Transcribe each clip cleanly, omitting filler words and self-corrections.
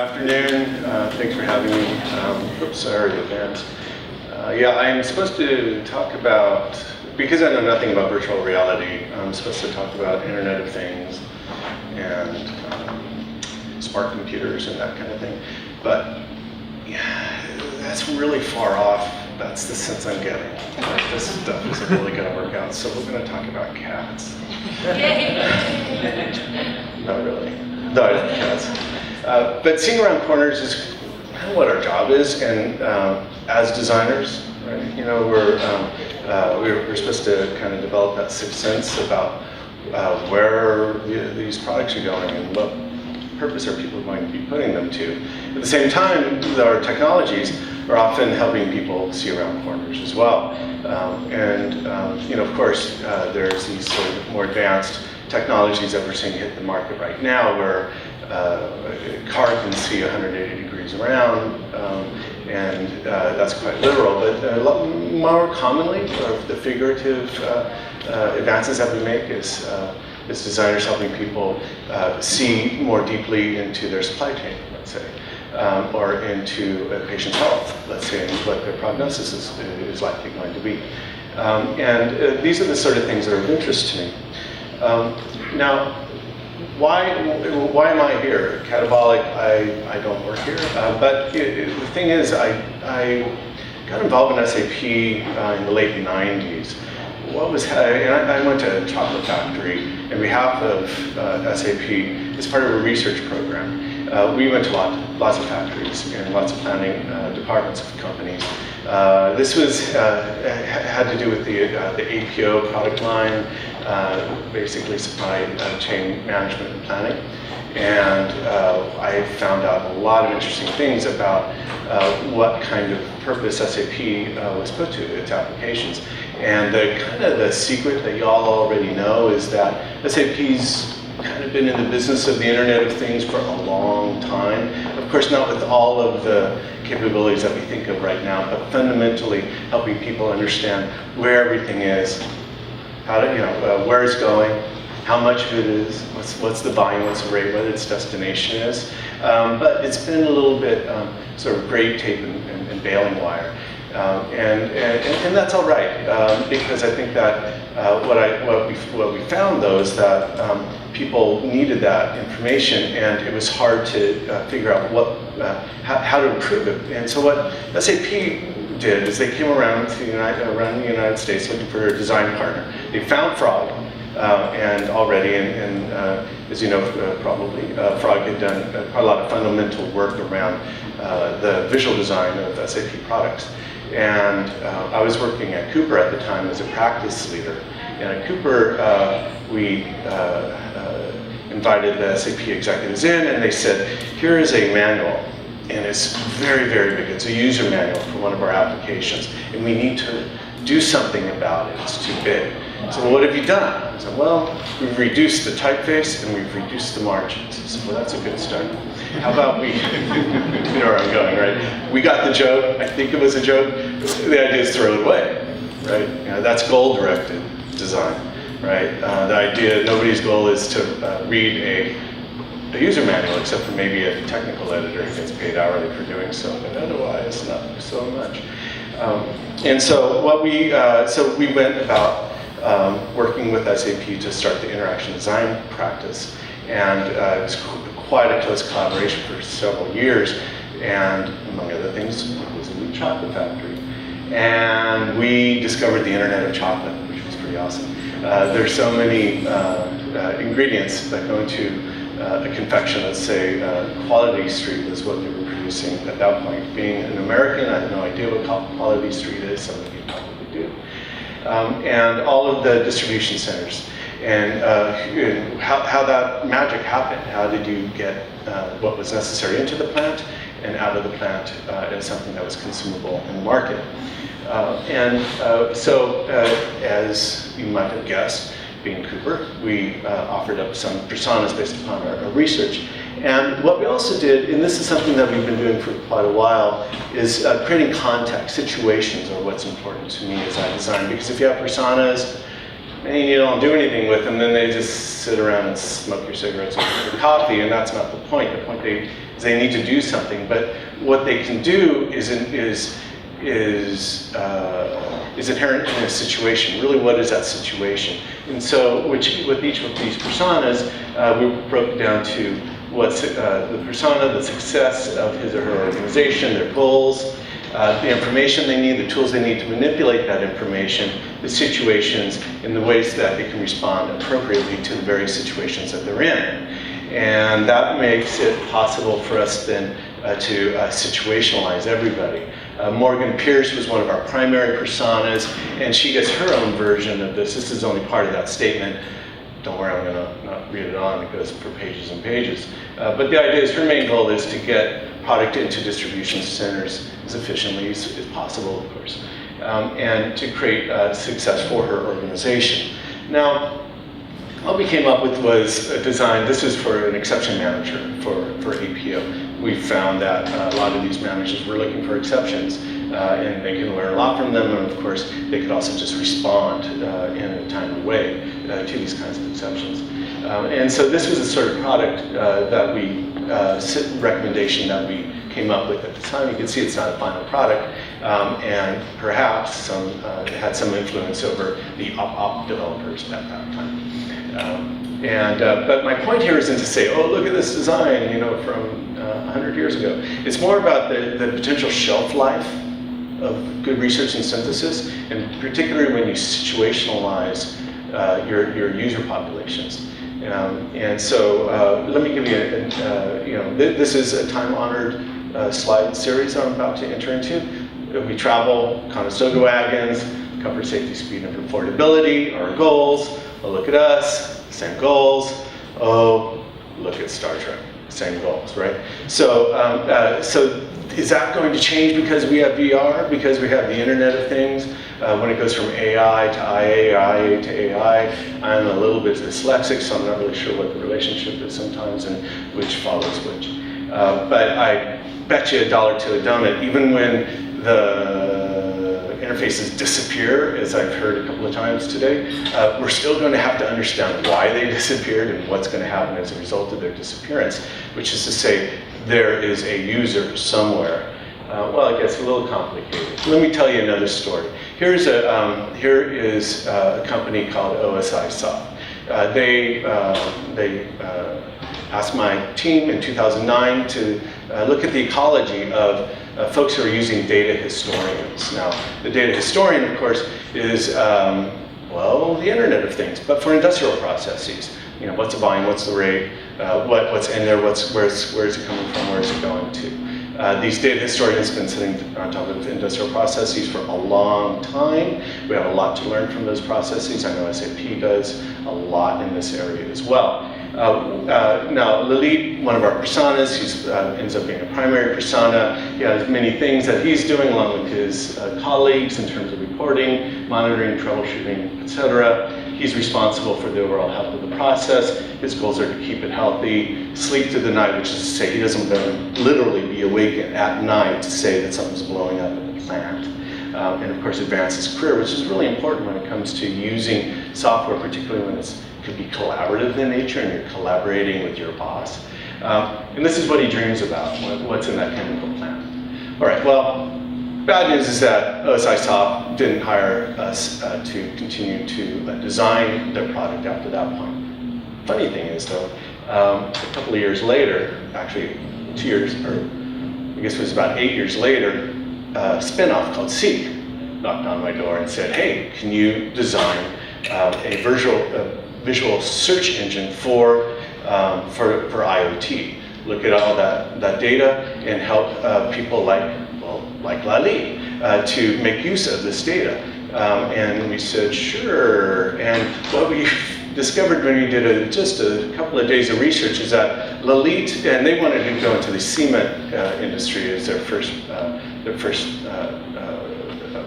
afternoon. Thanks for having me. Oops, sorry in advance. Yeah, I'm supposed to talk about, because I know nothing about virtual reality, I'm supposed to talk about Internet of Things and smart computers and that kind of thing. But yeah, that's really far off. That's the sense I'm getting. Like, this stuff isn't really going to work out, so we're going to talk about cats. Not really. No, I love cats. But seeing around corners is kind of what our job is, and as designers, right? You know, we're supposed to kind of develop that sixth sense about where these products are going and what purpose are people going to be putting them to. At the same time, our technologies are often helping people see around corners as well. You know, of course, there's these sort of more advanced technologies that we're seeing hit the market right now, where a car can see 180 degrees around, and that's quite literal. But a lot more commonly, the figurative advances that we make is designers helping people see more deeply into their supply chain, let's say, or into a patient's health, let's say, and what their prognosis is likely going to be. These are the sort of things that are of interest to me. Now, why am I here? Catabolic, I don't work here, but the thing is, I got involved in SAP in the late 90s. I went to a chocolate factory on behalf of SAP as part of a research program. We went to lots of factories and lots of planning departments of companies. This had to do with the APO product line, basically supply chain management and planning. And I found out a lot of interesting things about what kind of purpose SAP was put to its applications. And the secret that y'all already know is that SAP's kind of been in the business of the Internet of Things for a long time. Of course, not with all of the capabilities that we think of right now, but fundamentally helping people understand where everything is, how to, where it's going, how much of it is, what's the volume, what's the rate, what its destination is. But it's been a little bit sort of gray tape and baling wire. And that's all right, because I think that what we found though is that people needed that information, and it was hard to figure out how to improve it. And so what SAP did is they came around the United States looking for a design partner. They found Frog, and as you know, probably Frog had done quite a lot of fundamental work around the visual design of SAP products. And I was working at Cooper at the time as a practice leader. And at Cooper, we invited the SAP executives in, and they said, here is a manual, and it's very, very big. It's a user manual for one of our applications, and we need to do something about it. It's too big. So what have you done? I said, well, we've reduced the typeface and we've reduced the margins. I said, well, that's a good start. How about we, you know where I'm going, right? We got the joke. I think it was a joke. The idea is throw it away, right? That's goal-directed design, right? The idea, nobody's goal is to read a user manual, except for maybe a technical editor who gets paid hourly for doing so, but otherwise not so much. And so we went about working with SAP to start the interaction design practice, and it was quite a close collaboration for several years, and among other things, it was a new chocolate factory. And we discovered the Internet of Chocolate, which was pretty awesome. There's so many ingredients that go into a confection. Let's say Quality Street was what they were producing at that point. Being an American, I have no idea what Quality Street is. Some of you probably do. And all of the distribution centers, and how that magic happened. How did you get what was necessary into the plant and out of the plant as something that was consumable in the market? So as you might have guessed, being Cooper, we offered up some personas based upon our research. And what we also did, and this is something that we've been doing for quite a while, is creating context. Situations are what's important to me as I design, because if you have personas and you don't do anything with them, then they just sit around and smoke your cigarettes or drink your coffee, and that's not the point. The point they need to do something. But what they can do is inherent in a situation. Really, what is that situation? And so, with each of these personas, we broke down to what's the persona, the success of his or her organization, their goals, the information they need, the tools they need to manipulate that information, the situations, and the ways that they can respond appropriately to the various situations that they're in. And that makes it possible for us then to situationalize everybody. Morgan Pierce was one of our primary personas, and she gets her own version of this. This is only part of that statement. Don't worry, I'm going to not read it on. It goes for pages and pages. But the idea is her main goal is to get product into distribution centers as efficiently as possible, of course, and to create success for her organization. Now, what we came up with was a design. This is for an exception manager for APO. We found that a lot of these managers were looking for exceptions, and they can learn a lot from them, and of course, they could also just respond in a timely way to these kinds of exceptions. And so this was a sort of product that we, recommendation that we came up with at the time. You can see it's not a final product, and perhaps it had some influence over the op developers at that time. But my point here isn't to say, oh, look at this design, from 100 years ago. It's more about the potential shelf life of good research and synthesis, and particularly when you situationalize your user populations. And so let me give you, this is a time-honored slide series I'm about to enter into. We travel Conestoga wagons, comfort, safety, speed, and affordability, our goals. Oh, look at us, same goals. Oh, look at Star Trek, same goals, right? So, so is that going to change because we have VR, because we have the Internet of Things? When it goes from AI to IA to AI, I'm a little bit dyslexic, so I'm not really sure what the relationship is sometimes and which follows which. But I bet you $1 to a donut, even when the interfaces disappear, as I've heard a couple of times today, we're still going to have to understand why they disappeared and what's going to happen as a result of their disappearance, which is to say there is a user somewhere. Well, it gets a little complicated. Let me tell you another story. Here is a company called OSI Soft. They asked my team in 2009 to look at the ecology of folks who are using data historians. Now, the data historian, of course, is, well, the Internet of Things, but for industrial processes. What's the volume, what's the rate, what's in there, where is it coming from, where is it going to? These data historians have been sitting on top of industrial processes for a long time. We have a lot to learn from those processes. I know SAP does a lot in this area as well. Now, Lalit, one of our personas, he ends up being a primary persona. He has many things that he's doing along with his colleagues in terms of reporting, monitoring, troubleshooting, etc. He's responsible for the overall health of the process. His goals are to keep it healthy, sleep through the night, which is to say he doesn't literally be awake at night to say that something's blowing up in the plant. And of course, advance his career, which is really important when it comes to using software, particularly when it could be collaborative in nature and you're collaborating with your boss. And this is what he dreams about, what's in that chemical plant. All right, well, bad news is that OSI Soft didn't hire us to continue to design their product after that point. Funny thing is, though, a couple of years later, actually 2 years, or I guess it was about 8 years later, a spin-off called Seek knocked on my door and said, hey, can you design a visual search engine for IoT? Look at all that data and help people like Lali to make use of this data. And we said, sure. And what we discovered when we did just a couple of days of research is that Lalit, and they wanted to go into the cement industry as their first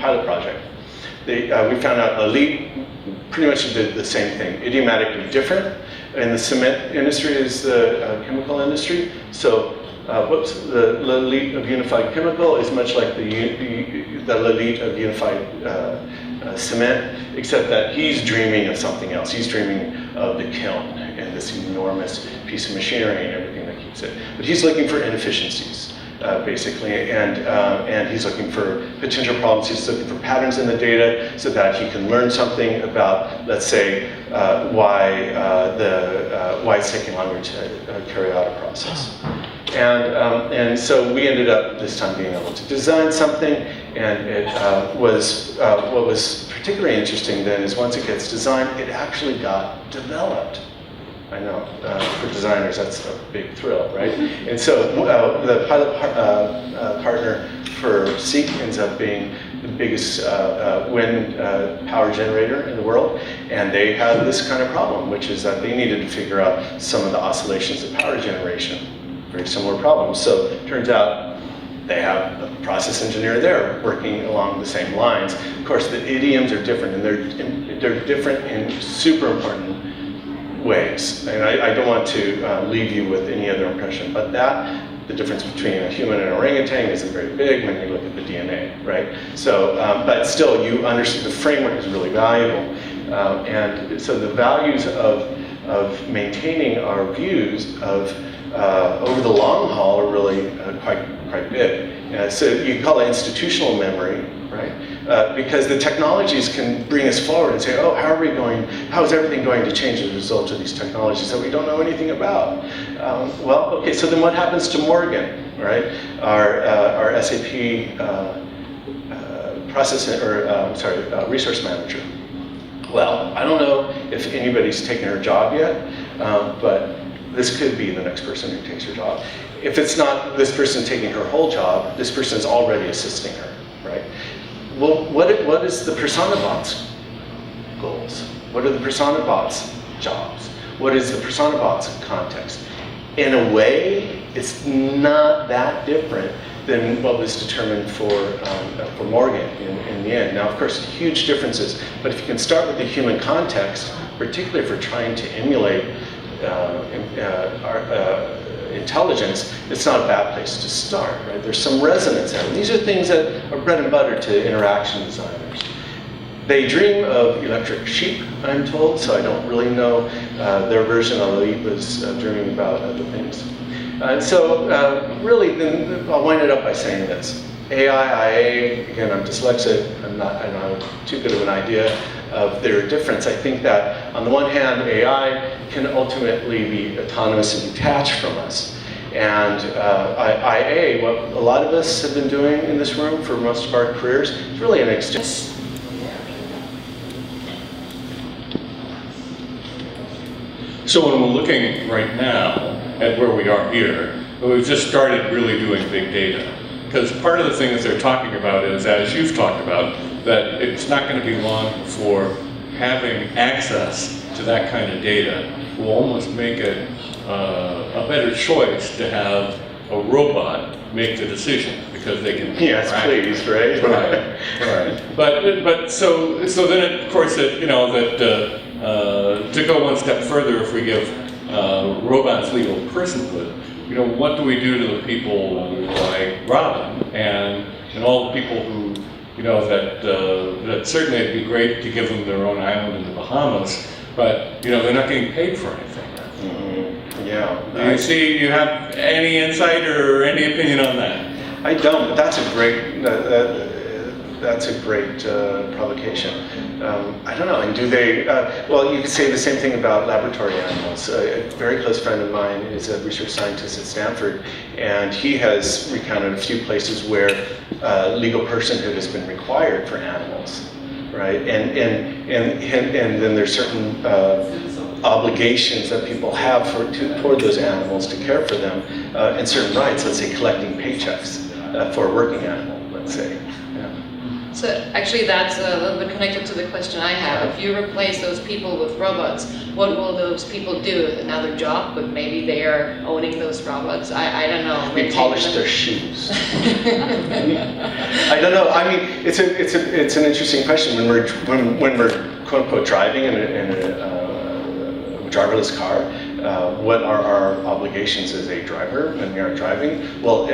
pilot project. We found out Lalit pretty much did the same thing, idiomatically different in the cement industry as the chemical industry. So the Lalit of Unified Chemical is much like the Lalit of Unified Cement, except that he's dreaming of something else. He's dreaming of the kiln and this enormous piece of machinery and everything that keeps use it. But he's looking for inefficiencies, basically, and he's looking for potential problems. He's looking for patterns in the data so that he can learn something about, let's say, why it's taking longer to carry out a process. And so we ended up this time being able to design something, and it was what was particularly interesting then is once it gets designed, it actually got developed. I know, for designers that's a big thrill, right? And so the pilot partner for Seek ends up being the biggest wind power generator in the world, and they had this kind of problem, which is that they needed to figure out some of the oscillations of power generation. Very similar problems. So it turns out they have a process engineer there working along the same lines. Of course, the idioms are different, and they're different in super important ways. And I don't want to leave you with any other impression, but the difference between a human and an orangutan isn't very big when you look at the DNA, right? So, but still, you understand the framework is really valuable. And so the values of maintaining our views of over the long haul are really quite big. So you call it institutional memory, right? Because the technologies can bring us forward and say, oh, how is everything going to change as a result of these technologies that we don't know anything about? Well, okay, so then what happens to Morgan, right? Our SAP resource manager. Well, I don't know if anybody's taken her job yet, but this could be the next person who takes her job. If it's not this person taking her whole job, this person is already assisting her, right? Well, what is the persona bot's goals? What are the persona bot's jobs? What is the persona bot's context? In a way, it's not that different than what was determined for Morgan in the end. Now, of course, huge differences, but if you can start with the human context, particularly for trying to emulate our intelligence, it's not a bad place to start, right? There's some resonance there. These are things that are bread and butter to interaction designers. They dream of electric sheep, I'm told, so I don't really know their version of Lybba's dreaming about other things. So really, then I'll wind it up by saying this. AI, IA, again, I'm dyslexic, I don't have too good of an idea of their difference. I think that on the one hand, AI can ultimately be autonomous and detached from us. And IA, what a lot of us have been doing in this room for most of our careers, is really an extension. So when we're looking right now at where we are here, we've just started really doing big data. Because part of the thing that they're talking about is, as you've talked about, that it's not going to be long before having access to that kind of data will almost make it a better choice to have a robot make the decision, because they can. Yes, please, right? Right. But so then of course that to go one step further, if we give robots legal personhood, what do we do to the people like Robin and all the people who, that certainly it'd be great to give them their own island in the Bahamas, but, they're not getting paid for anything. Mm-hmm. Yeah. Do you have any insight or any opinion on that? I don't, but that's a great provocation. I don't know, and do they, well, you could say the same thing about laboratory animals. A very close friend of mine is a research scientist at Stanford, and he has recounted a few places where legal personhood has been required for animals, right? And then there's certain obligations that people have toward those animals to care for them, and certain rights, let's say collecting paychecks for a working animal, let's say. So actually that's a little bit connected to the question I have. If you replace those people with robots, what will those people do? Another job, but maybe they are owning those robots? I don't know. We polish their shoes. I don't know. I mean, it's an interesting question. When we're quote unquote driving in a driverless car, what are our obligations as a driver when we are driving? Well,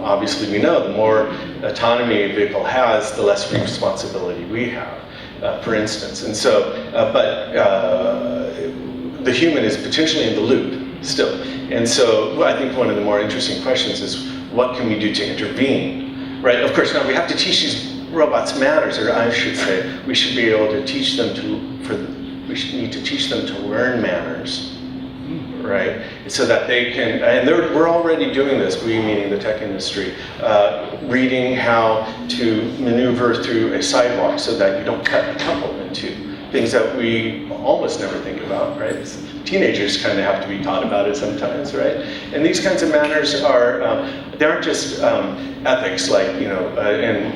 obviously we know the more autonomy a vehicle has, the less responsibility we have, for instance. And so, but the human is potentially in the loop. still. And so well, I think one of the more interesting questions is, what can we do to intervene, right? Of course, now we have to teach these robots manners, or I should say, we should be able to teach them we should need to teach them to learn manners, right? So that they can, and we're already doing this, we meaning the tech industry, reading how to maneuver through a sidewalk so that you don't cut a couple in two. Things that we almost never think about, right? Teenagers kind of have to be taught about it sometimes, right? And these kinds of manners are, they aren't just ethics, like, and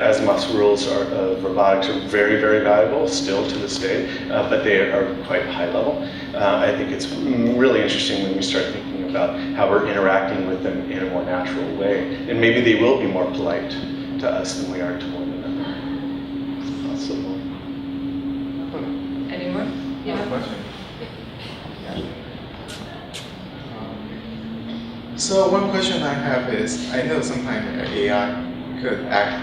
Asimov's rules of robotics are very, very valuable still to this day, but they are quite high level. I think it's really interesting when we start thinking about how we're interacting with them in a more natural way. And maybe they will be more polite to us than we are to one another. Possible. Anyone? Yeah. Question? So one question I have is, I know sometimes AI could act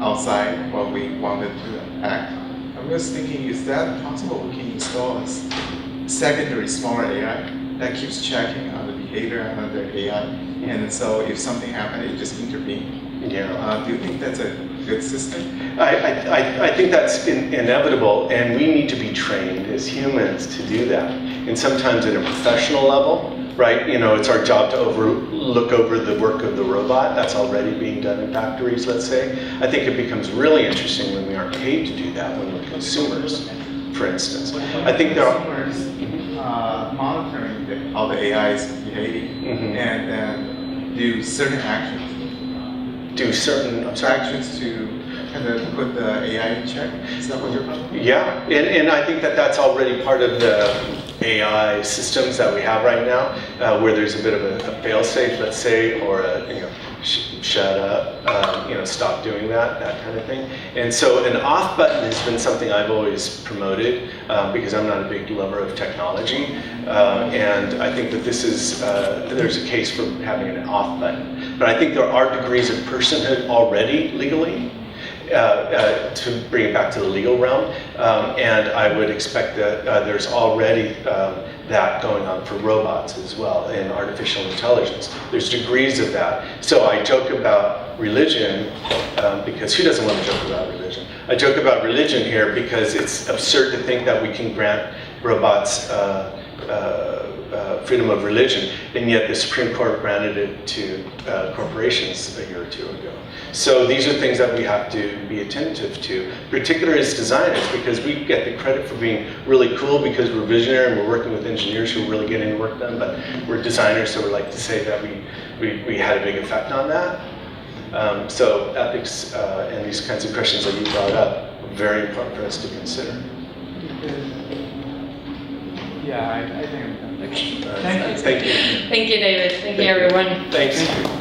outside what we wanted to act. I'm just thinking, is that possible we can install a secondary smaller AI that keeps checking on the behavior of another AI, and so if something happens, it just intervenes? Yeah. Do you think that's a good system? I think that's inevitable, and we need to be trained as humans to do that. And sometimes at a professional level, right? It's our job to look over the work of the robot that's already being done in factories, let's say. I think it becomes really interesting when we aren't paid to do that, when we're consumers, for instance. I think there are monitoring how the AI is behaving, and then do certain actions. Actions to kind of put the AI in check? Is that what you're talking about? Yeah, and I think that's already part of the AI systems that we have right now, where there's a bit of a fail-safe, let's say, or shut up, stop doing that kind of thing. And so an off button has been something I've always promoted, because I'm not a big lover of technology, and I think that this is, there's a case for having an off button. But I think there are degrees of personhood already legally, to bring it back to the legal realm, and I would expect that there's already that going on for robots as well, and artificial intelligence. There's degrees of that. So I joke about religion, because who doesn't want to joke about religion? I joke about religion here because it's absurd to think that we can grant robots freedom of religion, and yet the Supreme Court granted it to corporations a year or two ago. So these are things that we have to be attentive to, particularly as designers, because we get the credit for being really cool because we're visionary and we're working with engineers who are really getting work done, but we're designers, so we like to say that we had a big effect on that. So ethics and these kinds of questions that you brought up are very important for us to consider. Yeah, I think I'm done. Okay. Thank you. Thank you. Thank you, David. Thank you, everyone. Thanks.